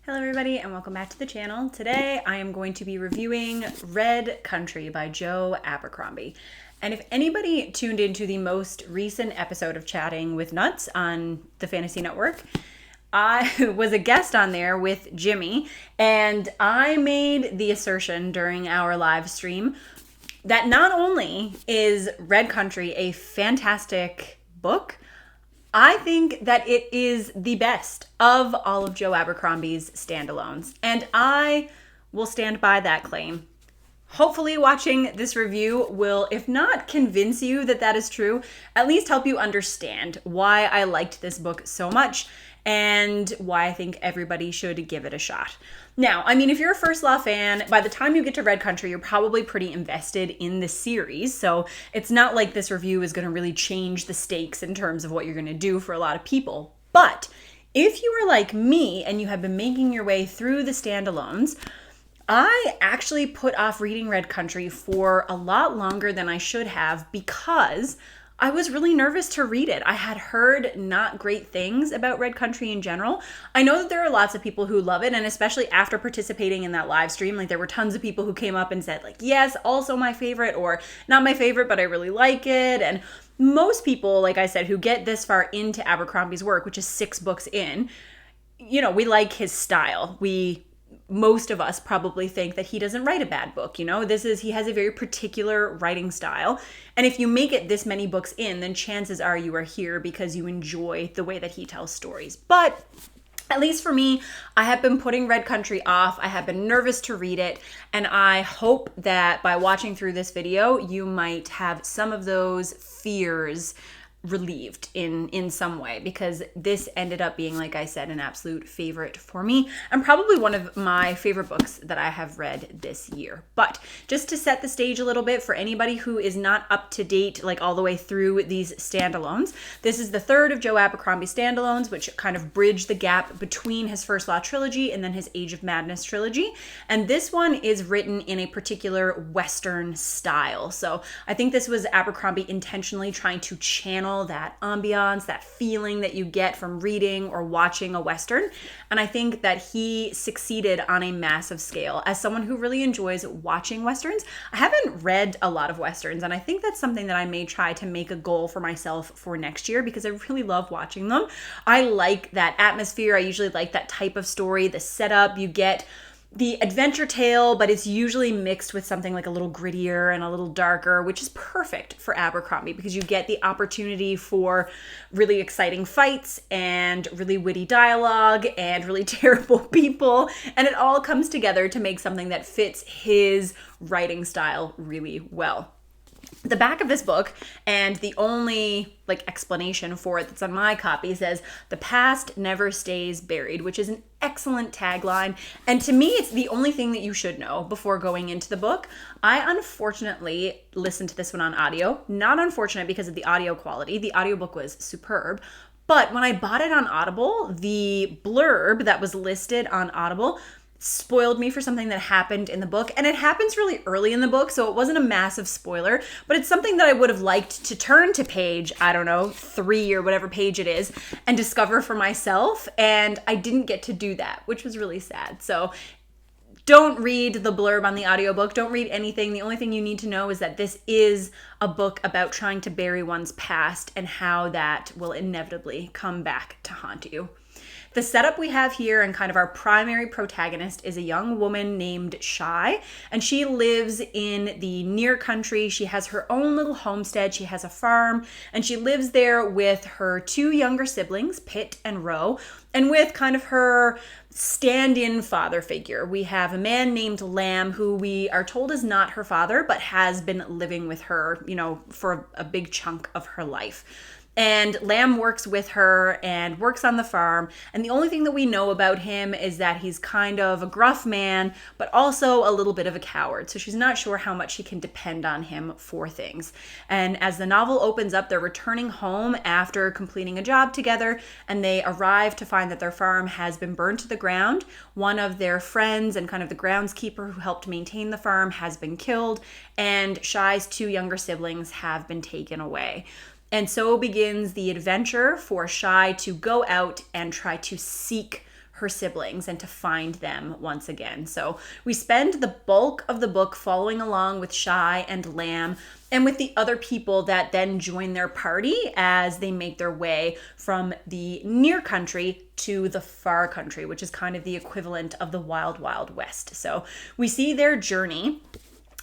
Hello everybody and welcome back to the channel. Today I am going to be reviewing Red Country by Joe Abercrombie. And if anybody tuned into the most recent episode of Chatting with Nuts on the Fantasy Network, I was a guest on there with Jimmy, and I made the assertion during our live stream that not only is Red Country a fantastic book, I think that it is the best of all of Joe Abercrombie's standalones, and I will stand by that claim. Hopefully watching this review will, if not convince you that that is true, at least help you understand why I liked this book so much and why I think everybody should give it a shot. Now, I mean, if you're a First Law fan, by the time you get to Red Country, you're probably pretty invested in the series, so it's not like this review is going to really change the stakes in terms of what you're going to do for a lot of people. But if you are like me and you have been making your way through the standalones, I actually put off reading Red Country for a lot longer than I should have because I was really nervous to read it. I had heard not great things about Red Country in general. I know that there are lots of people who love it, and especially after participating in that live stream, like there were tons of people who came up and said like, yes, also my favorite, or not my favorite, but I really like it. And most people, like I said, who get this far into Abercrombie's work, which is 6 books in, you know, we like his style. Most of us probably think that he doesn't write a bad book. You know, he has a very particular writing style. And if you make it this many books in, then chances are you are here because you enjoy the way that he tells stories. But at least for me, I have been putting Red Country off. I have been nervous to read it. And I hope that by watching through this video, you might have some of those fears relieved in some way, because this ended up being, like I said, an absolute favorite for me and probably one of my favorite books that I have read this year. But just to set the stage a little bit for anybody who is not up to date, like all the way through these standalones, this is the third of Joe Abercrombie standalones, which kind of bridge the gap between his First Law trilogy and then his Age of Madness trilogy. And this one is written in a particular Western style. So I think this was Abercrombie intentionally trying to channel that ambiance, that feeling that you get from reading or watching a Western. And I think that he succeeded on a massive scale. As someone who really enjoys watching Westerns, I haven't read a lot of Westerns, and I think that's something that I may try to make a goal for myself for next year because I really love watching them. I like that atmosphere. I usually like that type of story, the setup. You get the adventure tale, but it's usually mixed with something like a little grittier and a little darker, which is perfect for Abercrombie because you get the opportunity for really exciting fights and really witty dialogue and really terrible people. And it all comes together to make something that fits his writing style really well. The back of this book, and the only explanation for it that's on my copy, says, "The past never stays buried," which is an excellent tagline. And to me, it's the only thing that you should know before going into the book. I unfortunately listened to this one on audio. Not unfortunate because of the audio quality. The audiobook was superb. But when I bought it on Audible, the blurb that was listed on Audible spoiled me for something that happened in the book, and it happens really early in the book, so it wasn't a massive spoiler, but it's something that I would have liked to turn to page, I don't know, 3 or whatever page it is, and discover for myself, and I didn't get to do that, which was really sad. So don't read the blurb on the audiobook. Don't read anything. The only thing you need to know is that this is a book about trying to bury one's past and how that will inevitably come back to haunt you. The setup we have here, and kind of our primary protagonist, is a young woman named Shy, and she lives in the near country. She has her own little homestead. She has a farm, and she lives there with her 2 younger siblings, Pitt and Ro, and with kind of her stand-in father figure. We have a man named Lamb, who we are told is not her father, but has been living with her, you know, for a big chunk of her life. And Lamb works with her and works on the farm. And the only thing that we know about him is that he's kind of a gruff man, but also a little bit of a coward. So she's not sure how much she can depend on him for things. And as the novel opens up, they're returning home after completing a job together, and they arrive to find that their farm has been burned to the ground. One of their friends and kind of the groundskeeper who helped maintain the farm has been killed, and Shy's 2 younger siblings have been taken away. And so begins the adventure for Shy to go out and try to seek her siblings and to find them once again. So we spend the bulk of the book following along with Shy and Lamb and with the other people that then join their party as they make their way from the near country to the far country, which is kind of the equivalent of the Wild Wild West. So we see their journey.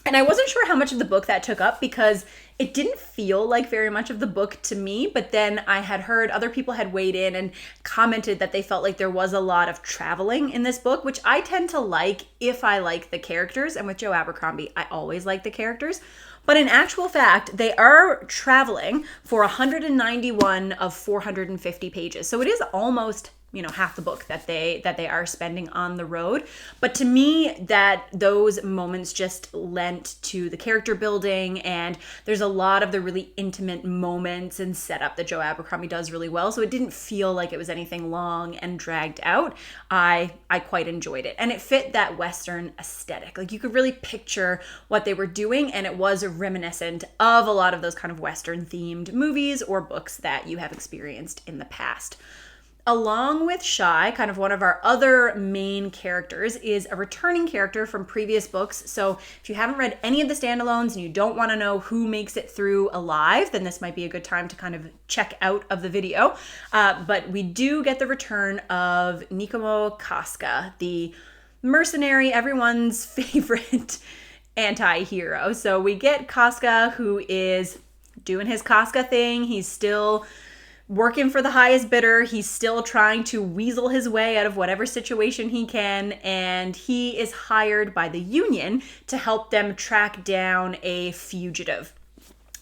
And I wasn't sure how much of the book that took up because it didn't feel like very much of the book to me. But then I had heard other people had weighed in and commented that they felt like there was a lot of traveling in this book, which I tend to like if I like the characters. And with Joe Abercrombie, I always like the characters. But in actual fact, they are traveling for 191 of 450 pages. So it is almost half the book that they are spending on the road. But to me, that those moments just lent to the character building, and there's a lot of the really intimate moments and setup that Joe Abercrombie does really well. So it didn't feel like it was anything long and dragged out. I quite enjoyed it, and it fit that Western aesthetic. Like you could really picture what they were doing, and it was reminiscent of a lot of those kind of Western themed movies or books that you have experienced in the past. Along with Shy, kind of one of our other main characters is a returning character from previous books. So if you haven't read any of the standalones and you don't want to know who makes it through alive, then this might be a good time to kind of check out of the video. But we do get the return of Nikomo Casca, the mercenary, everyone's favorite anti-hero. So we get Casca, who is doing his Casca thing. He's still working for the highest bidder. He's still trying to weasel his way out of whatever situation he can, and he is hired by the Union to help them track down a fugitive.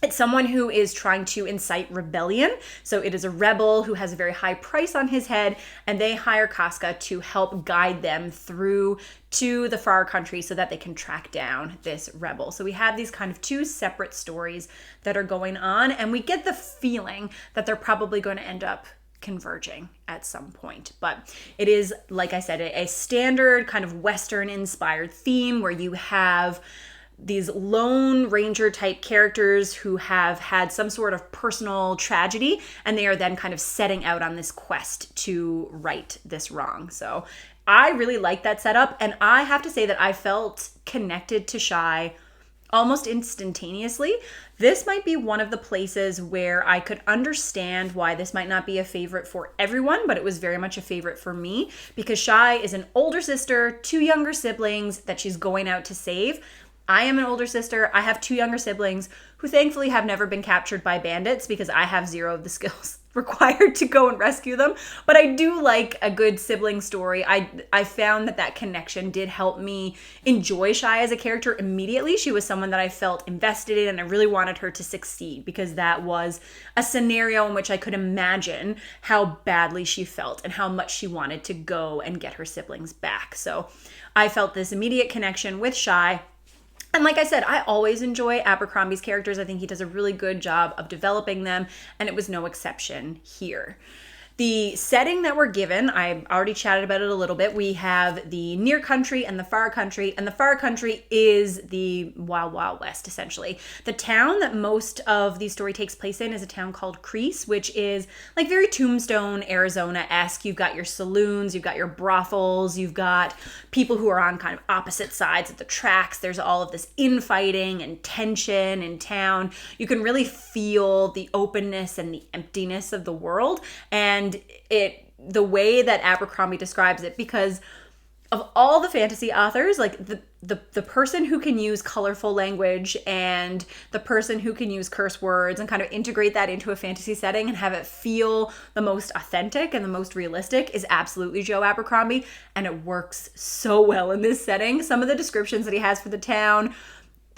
It's someone who is trying to incite rebellion. So it is a rebel who has a very high price on his head, and they hire Casca to help guide them through to the far country so that they can track down this rebel. So we have these kind of two separate stories that are going on, and we get the feeling that they're probably going to end up converging at some point. But it is, like I said, a standard kind of Western inspired theme where you have these Lone Ranger type characters who have had some sort of personal tragedy, and they are then kind of setting out on this quest to right this wrong. So I really like that setup, and I have to say that I felt connected to Shy almost instantaneously. This might be one of the places where I could understand why this might not be a favorite for everyone, but it was very much a favorite for me because Shy is an older sister, two younger siblings that she's going out to save. I am an older sister. I have two younger siblings who thankfully have never been captured by bandits because I have zero of the skills required to go and rescue them. But I do like a good sibling story. I found that connection did help me enjoy Shy as a character immediately. She was someone that I felt invested in, and I really wanted her to succeed because that was a scenario in which I could imagine how badly she felt and how much she wanted to go and get her siblings back. So I felt this immediate connection with Shy. And like I said, I always enjoy Abercrombie's characters. I think he does a really good job of developing them, and it was no exception here. The setting that we're given, I already chatted about it a little bit. We have the near country and the far country, and the far country is the Wild Wild West, essentially. The town that most of the story takes place in is a town called Crease, which is like very Tombstone, Arizona-esque. You've got your saloons, you've got your brothels, you've got people who are on kind of opposite sides of the tracks. There's all of this infighting and tension in town. You can really feel the openness and the emptiness of the world, and the way that Abercrombie describes it, because of all the fantasy authors, like the person who can use colorful language and the person who can use curse words and kind of integrate that into a fantasy setting and have it feel the most authentic and the most realistic is absolutely Joe Abercrombie, and it works so well in this setting. Some of the descriptions that he has for the town,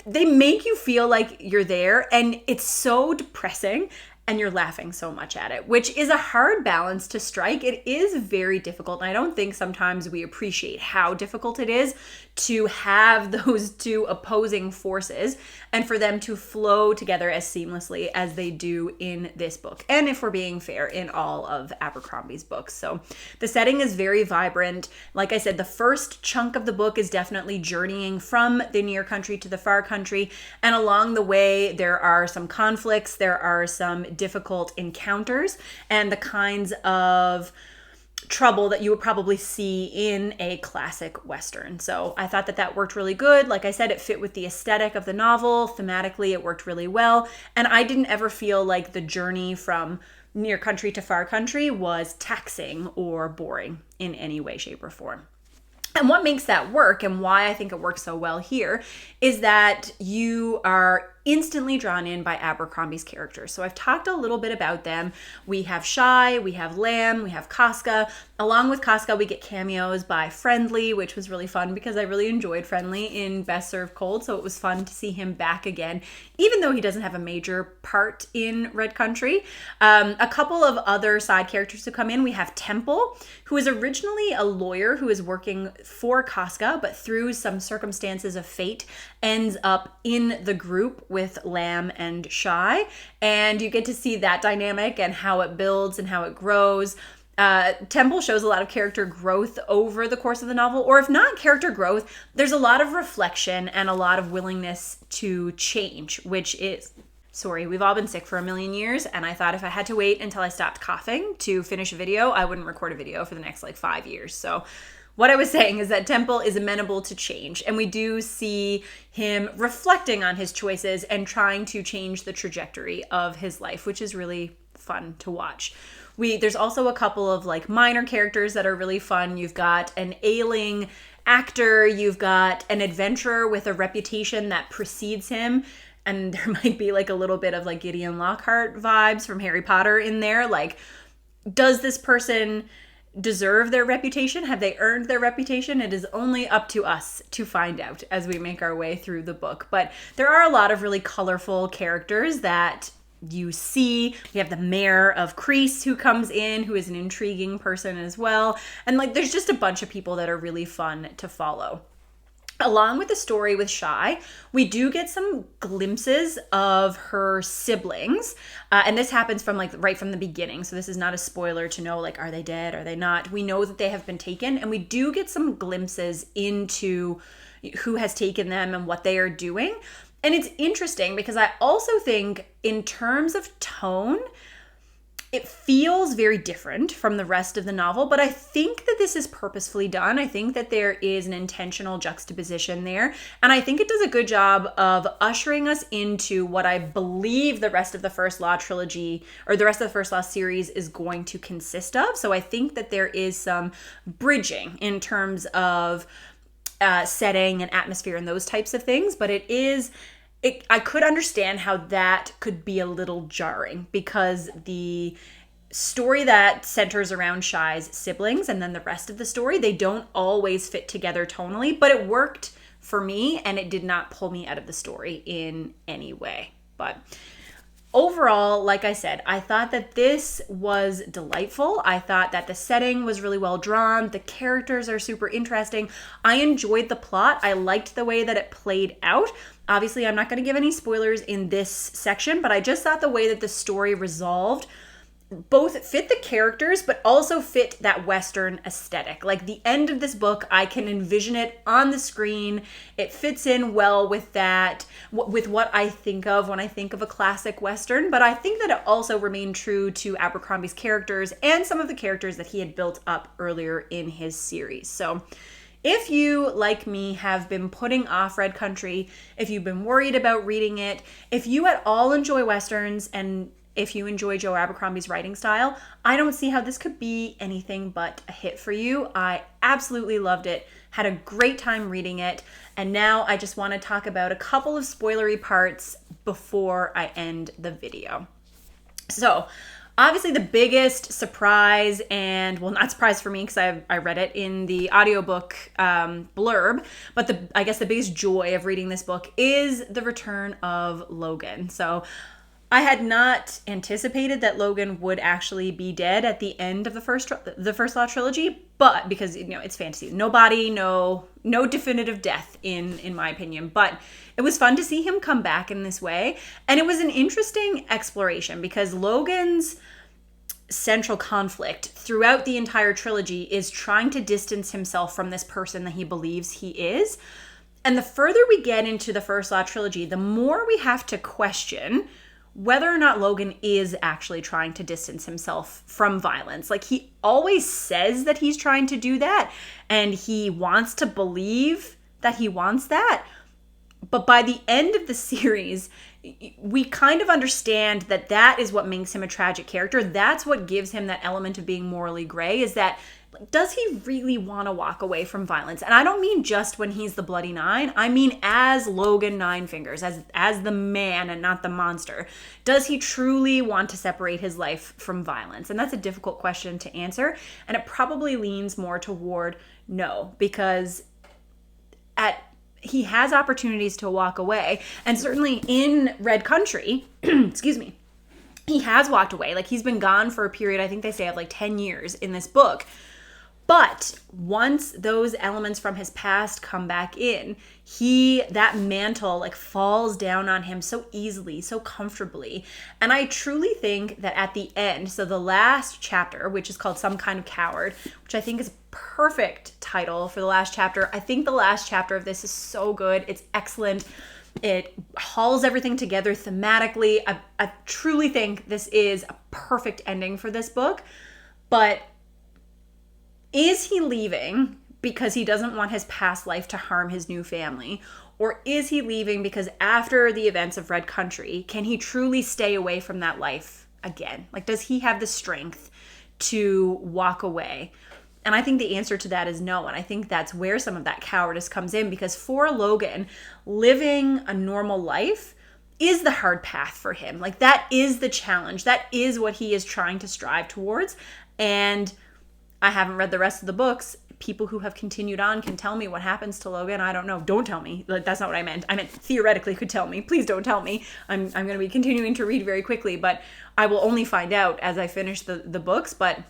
they make you feel like you're there, and it's so depressing and you're laughing so much at it, which is a hard balance to strike. It is very difficult, and I don't think sometimes we appreciate how difficult it is to have those two opposing forces and for them to flow together as seamlessly as they do in this book. And if we're being fair, in all of Abercrombie's books. So the setting is very vibrant. Like I said, the first chunk of the book is definitely journeying from the near country to the far country. And along the way, there are some conflicts, there are some difficult encounters, and the kinds of trouble that you would probably see in a classic Western. So I thought that that worked really good. Like I said, it fit with the aesthetic of the novel. Thematically, it worked really well. And I didn't ever feel like the journey from near country to far country was taxing or boring in any way, shape, or form. And what makes that work and why I think it works so well here is that you are instantly drawn in by Abercrombie's characters. So I've talked a little bit about them. We have Shy, we have Lamb, we have Casca. Along with Casca, we get cameos by Friendly, which was really fun because I really enjoyed Friendly in Best Served Cold. So it was fun to see him back again, even though he doesn't have a major part in Red Country. A couple of other side characters to come in. We have Temple, who is originally a lawyer who is working for Casca, but through some circumstances of fate ends up in the group with Lamb and Shy. And you get to see that dynamic and how it builds and how it grows. Temple shows a lot of character growth over the course of the novel, or if not character growth, there's a lot of reflection and a lot of willingness to change, which is... Sorry, we've all been sick for a million years, and I thought if I had to wait until I stopped coughing to finish a video, I wouldn't record a video for the next 5 years. So what I was saying is that Temple is amenable to change, and we do see him reflecting on his choices and trying to change the trajectory of his life, which is really fun to watch. There's also a couple of minor characters that are really fun. You've got an ailing actor, you've got an adventurer with a reputation that precedes him, and there might be a little bit of Gideon Lockhart vibes from Harry Potter in there. Does this person deserve their reputation? Have they earned their reputation? It is only up to us to find out as we make our way through the book. But there are a lot of really colorful characters that you see. We have the mayor of Crease who comes in, who is an intriguing person as well. And there's just a bunch of people that are really fun to follow. Along with the story with Shy, we do get some glimpses of her siblings. And this happens from right from the beginning. So this is not a spoiler to know are they dead? Are they not? We know that they have been taken, and we do get some glimpses into who has taken them and what they are doing. And it's interesting because I also think in terms of tone, it feels very different from the rest of the novel, but I think that this is purposefully done. I think that there is an intentional juxtaposition there, and I think it does a good job of ushering us into what I believe the rest of the First Law trilogy, or the rest of the First Law series, is going to consist of. So I think that there is some bridging in terms of setting and atmosphere and those types of things, but I could understand how that could be a little jarring because the story that centers around Shy's siblings and then the rest of the story, they don't always fit together tonally, but it worked for me and it did not pull me out of the story in any way. But overall, like I said, I thought that this was delightful. I thought that the setting was really well drawn. The characters are super interesting. I enjoyed the plot. I liked the way that it played out. Obviously, I'm not going to give any spoilers in this section, but I just thought the way that the story resolved both fit the characters, but also fit that Western aesthetic. The end of this book, I can envision it on the screen. It fits in well with that, with what I think of when I think of a classic Western, but I think that it also remained true to Abercrombie's characters and some of the characters that he had built up earlier in his series. So if you, like me, have been putting off Red Country, if you've been worried about reading it, if you at all enjoy Westerns, and if you enjoy Joe Abercrombie's writing style, I don't see how this could be anything but a hit for you. I absolutely loved it, had a great time reading it, and now I just want to talk about a couple of spoilery parts before I end the video. So, obviously the biggest surprise, and well, not surprise for me because I read it in the audiobook blurb, but I guess the biggest joy of reading this book is the return of Logan. So I had not anticipated that Logan would actually be dead at the end of the First Law trilogy, but because it's fantasy, no body, no definitive death in my opinion. But it was fun to see him come back in this way, and it was an interesting exploration because Logan's central conflict throughout the entire trilogy is trying to distance himself from this person that he believes he is. And the further we get into the First Law trilogy, the more we have to question whether or not Logan is actually trying to distance himself from violence. Like, he always says that he's trying to do that, and he wants to believe that he wants that. But by the end of the series, we kind of understand that that is what makes him a tragic character. That's what gives him that element of being morally gray, is that, does he really want to walk away from violence? And I don't mean just when he's the Bloody Nine. I mean as Logan Nine Fingers, as the man and not the monster. Does he truly want to separate his life from violence? And that's a difficult question to answer. And it probably leans more toward no, because he has opportunities to walk away. And certainly in Red Country, excuse me, he has walked away. Like, he's been gone for a period, I think they say, of like 10 years in this book. But once those elements from his past come back in, that mantle like falls down on him so easily, so comfortably. And I truly think that at the end, so the last chapter, which is called Some Kind of Coward, which I think is a perfect title for the last chapter. I think the last chapter of this is so good. It's excellent. It hauls everything together thematically. I truly think this is a perfect ending for this book. But is he leaving because he doesn't want his past life to harm his new family? Or is he leaving because after the events of Red Country, can he truly stay away from that life again? Like, does he have the strength to walk away? And I think the answer to that is no. And I think that's where some of that cowardice comes in, because for Logan, living a normal life is the hard path for him. Like, that is the challenge. That is what he is trying to strive towards. And I haven't read the rest of the books. People who have continued on can tell me what happens to Logan. I don't know. Don't tell me. Like, that's not what I meant. I meant theoretically could tell me. Please don't tell me. I'm going to be continuing to read very quickly, but I will only find out as I finish the books. But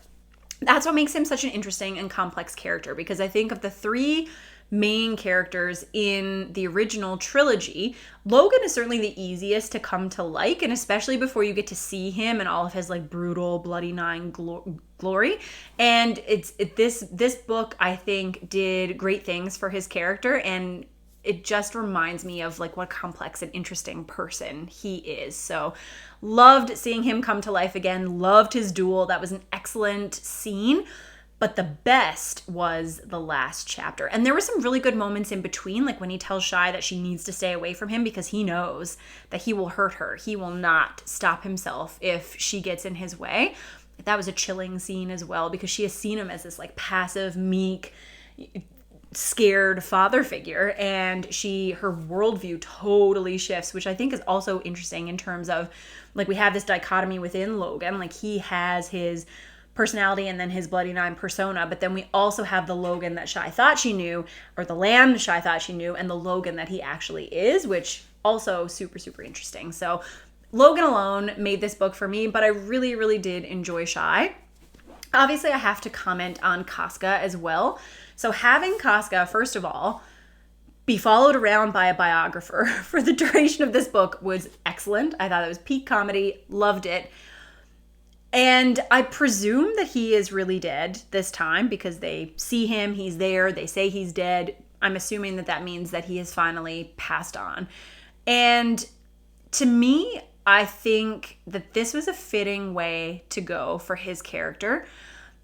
that's what makes him such an interesting and complex character, because I think of the three main characters in the original trilogy, Logan is certainly the easiest to come to like, and especially before you get to see him and all of his like brutal Bloody Nine glory. And this book, I think, did great things for his character, and it just reminds me of like what a complex and interesting person he is. So loved seeing him come to life again. Loved his duel. That was an excellent scene. But the best was the last chapter. And there were some really good moments in between, like when he tells Shy that she needs to stay away from him because he knows that he will hurt her. He will not stop himself if she gets in his way. That was a chilling scene as well, because she has seen him as this like passive, meek, scared father figure, and her worldview totally shifts, which I think is also interesting in terms of, like, we have this dichotomy within Logan. Like, he has his personality and then his Bloody Nine persona, but then we also have the Logan that Shy thought she knew, or the Lamb Shy thought she knew, and the Logan that he actually is, which also super, super interesting. So Logan alone made this book for me, but I really, really did enjoy Shy. Obviously, I have to comment on Casca as well. So having Casca, first of all, be followed around by a biographer for the duration of this book was excellent. I thought it was peak comedy, loved it. And I presume that he is really dead this time, because they see him, he's there, they say he's dead. I'm assuming that means that he has finally passed on. And to me, I think that this was a fitting way to go for his character.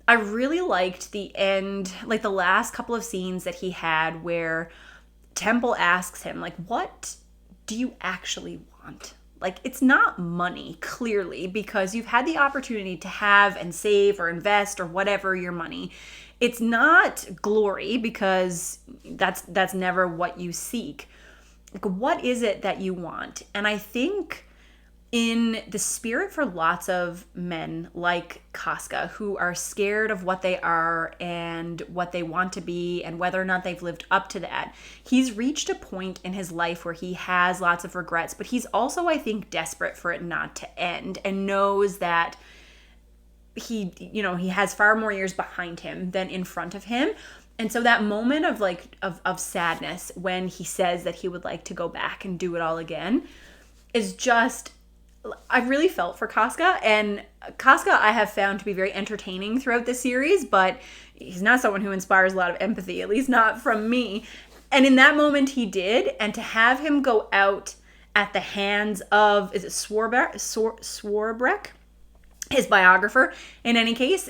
I really liked the end, like the last couple of scenes that he had where Temple asks him, like, what do you actually want? Like, it's not money, clearly, because you've had the opportunity to have and save or invest or whatever your money. It's not glory, because that's never what you seek. Like, what is it that you want? And I think in the spirit for lots of men like Casca, who are scared of what they are and what they want to be and whether or not they've lived up to that, he's reached a point in his life where he has lots of regrets, but he's also, I think, desperate for it not to end, and knows that he has far more years behind him than in front of him. And so that moment of sadness when he says that he would like to go back and do it all again is just, I really felt for Casca. And Casca I have found to be very entertaining throughout the series, but he's not someone who inspires a lot of empathy, at least not from me. And in that moment he did. And to have him go out at the hands of, is it Swarbrick, his biographer. In any case,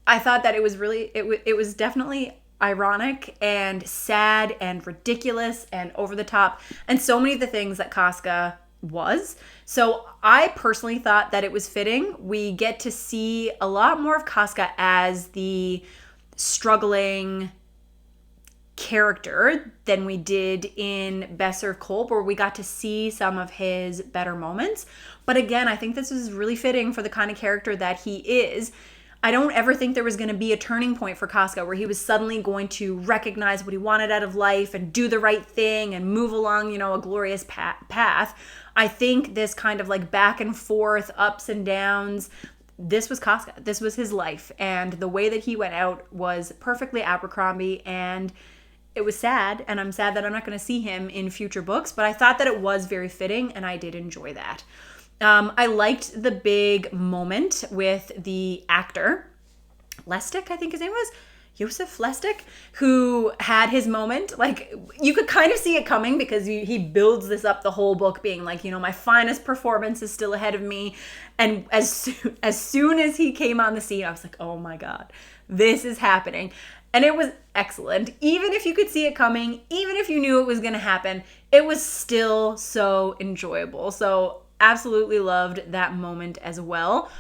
I thought that it was really, it was definitely ironic and sad and ridiculous and over the top, and so many of the things that Kafka was. So I personally thought that it was fitting. We get to see a lot more of Kafka as the struggling character than we did in Best Served Cold, where we got to see some of his better moments. But again, I think this is really fitting for the kind of character that he is. I don't ever think there was going to be a turning point for Kafka where he was suddenly going to recognize what he wanted out of life and do the right thing and move along, a glorious path. I think this kind of like back and forth, ups and downs, this was Kafka. This was his life. And the way that he went out was perfectly Abercrombie, and it was sad. And I'm sad that I'm not going to see him in future books, but I thought that it was very fitting, and I did enjoy that. I liked the big moment with the actor, Lestic, I think his name was, Joseph Lestic, who had his moment. Like, you could kind of see it coming because he builds this up the whole book being like, my finest performance is still ahead of me. And as soon as he came on the scene, I was like, oh my God, this is happening. And it was excellent. Even if you could see it coming, even if you knew it was going to happen, it was still so enjoyable. So absolutely loved that moment as well.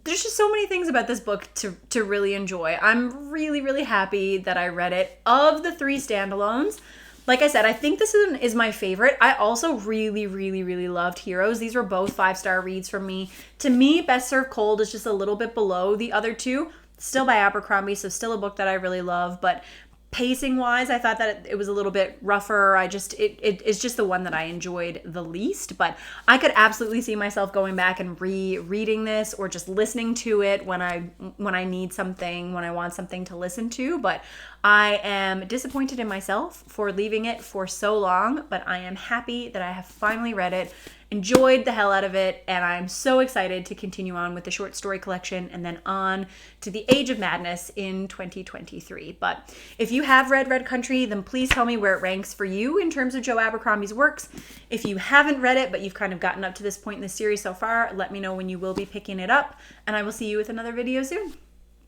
There's just so many things about this book to really enjoy. I'm really, really happy that I read it. Of the 3 standalones, like I said, I think this is my favorite. I also really, really, really loved Heroes. These were both 5-star reads from me. To me, Best Served Cold is just a little bit below the other 2. Still by Abercrombie, so still a book that I really love, but pacing wise, I thought that it was a little bit rougher. It's just the one that I enjoyed the least, but I could absolutely see myself going back and rereading this, or just listening to it when I need something, when I want something to listen to. But I am disappointed in myself for leaving it for so long, but I am happy that I have finally read it, enjoyed the hell out of it, and I'm so excited to continue on with the short story collection and then on to the Age of Madness in 2023. But if you have read Red Country, then please tell me where it ranks for you in terms of Joe Abercrombie's works. If you haven't read it, but you've kind of gotten up to this point in the series so far, let me know when you will be picking it up, and I will see you with another video soon.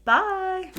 Bye!